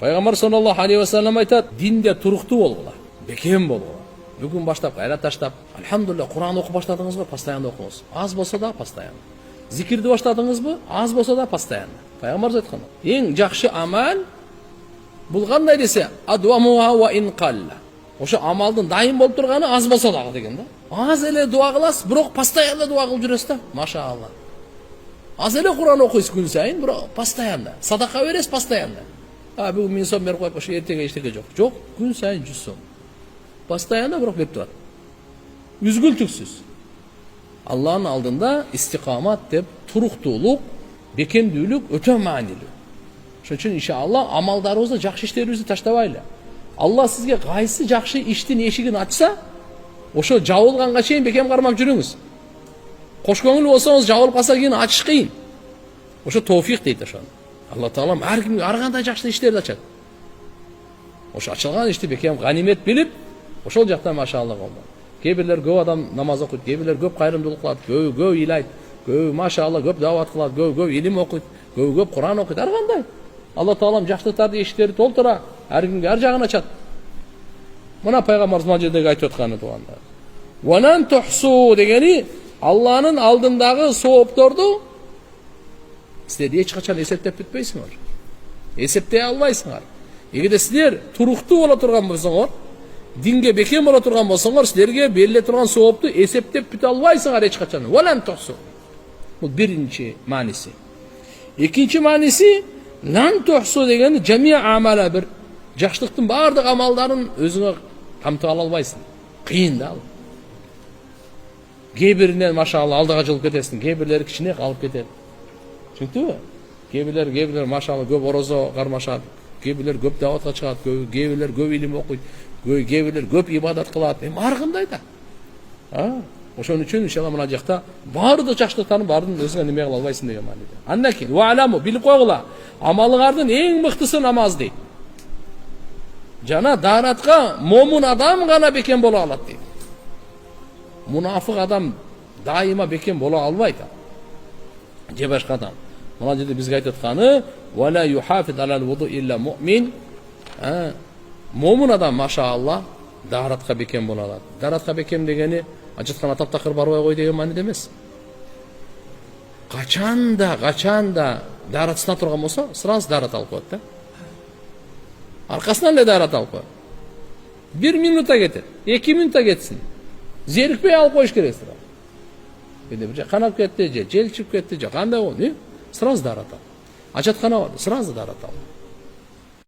Пайгамбар саллаллаху алейхи ва саллям айтат, динде туруктуу болгула, бекем болгула. Бүгүн баштап кайра таштап, алхамдулилlah, Кур'ан окуп баштадыңызбы? Постоянно окуңуз. Аз болсо да постоянно. Зикирди баштадыңызбы? Аз болсо да постоянно. Пайгамбар айткан. Эң жакшы амал бул кандай десе, адвамуха ва ин қалла. Ошо амалдын дайым болуп турганы аз болсо дагы деген да. Аз эле дуа кыласыз, бирок постоянно дуа кылып жүрөсүз да. Машаалла. Аз эле Кур'ан окуйсуз күн сайын, бирок постоянно. Садака бересиз постоянно. Бүгүн 1000 сом берип коюп, ошо эртеге эчтеке жок. Жок, күн сайын 100 сом. Постоянно бирок берип турат. Үзгүлтүксүз. Алланын алдында истикамат деп туруктуулук, бекемдүүлүк өтө маанилүү. Ошон үчүн иншалла амалдарыбызды, жакшы иштерибизди таштабайлы. Алла сизге кайсы жакшы иштин эшигин ачса, ошо жабылганга чейин бекем кармап жүрүңүз. Кош көңүл болсоңуз, жабылып калса кийин ачыш кыйын. Ошо тоофик дейт ошону. Алла Таалам ар кимге ар кандай жакшы иштерди ачат. Ошо ачылган ишти бекем ганимет билип, ошол жакта машаалла болмок. Кээ бирлер көп адам намаз окуйт, кээ бирлер көп кайрымдуулук кылат, көп ыйлайт, көп машаалла көп дават кылат, көп илим окуйт, көп Кур'ан окуйт, ар кандай. Алла Таалам жакшылыктарды, эшиктерди толтура, ар кимге ар жагын ачат. Мына пайгамбарыбыз мына жердеги айтып атканы тугандар. Ванан тухсу дегени Алланын алдындагы соопторду силер эч качан эсептеп бүтпөйсүңөр. Эсептей албайсыңар. Эгерде силер туруктуу боло турган болсоңор, динге бекем боло турган болсоңор, силерге бериле турган соопту эсептеп бүтө албайсыңар эч качан. Валан тухсу. Бул биринчи мааниси. Экинчи мааниси лан тухсу дегени жамия амала, бир жакшылыктын баардык амалдарын өзүңө камтып ала албайсың. Кыйын да ал. Кээ биринен машаалла алдыга жылып кетесиң, кээ бирлери кичине калып кетет. Түшүндүңбү? Кээ бирлер машаалла көп орозо кармашат, кээ бирлер көп даватка чыгат, кээ бирлер көп илим окуйт, кээ бирлер көп ибадат кылат. Ар кандай да. Ошон үчүн иншалла мына жакта баардык жакшылыктардын баарын өзүңө неме кыла албайсың деген мааниде. Андан кийин ва аламу, билип койгула, амалыңардын эң мыктысы намаз дейт. Жана дааратка момун адам гана бекем боло алат дейт. Мунафык адам дайыма бекем боло албайт. Же башка адам. Мына жерде бизге айтып атканы ва ла юхафиз алал вуду илля муъмин. Момун адам машаалла дааратка бекем боло алат. Дааратка бекем дегени ажыткан таптакыр барбай кой деген мааниде эмес. Качанда дааратсына турган болсо, сразу даарат алып коет да. Аркасынан эле даарат алып коет. 1 минута кетет, 2 минута кетсин. Зерикпей алып коюш керек сразу. Бир канап кетти, же жел чыгып кетти, же кандай болду, сразу даарат ал. Ажаткана бар, сразу даарат ал.